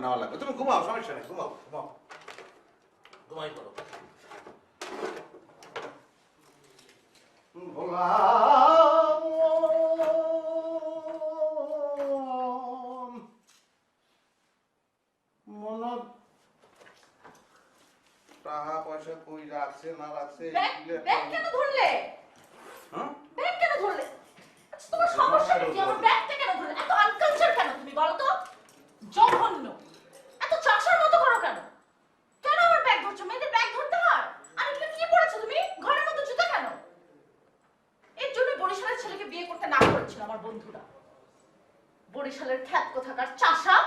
নেওয়া লাগবে। তুমি ঘুমাও, সমস্যা নেই, ঘুমাও ঘুমাও, ঘুমাই করো। ভোলা মনত টাকা পয়সা কই রাখছে না রাখছে। ব্যাগ কেন ধরলে? হ্যাঁ ব্যাগ কেন ধরলে? আচ্ছা তোমার সমস্যা কি? আমার ব্যাগটা কেন ধরলে? এত আনকালচার কেন তুমি বলো তো? জঘন্য। এত চাষার মতো করো কেন? কেন আমার ব্যাগ ধরছো? মেয়েদের ব্যাগ ধরতে হয়? আর এগুলো কি পড়েছো তুমি? ঘরের মধ্যে জুতা কেন? এর জন্য বরিশালের ছেলেকে বিয়ে করতে না করেছিল আমার বন্ধুরা। বরিশালের খ্যাত কোথাকার চাষা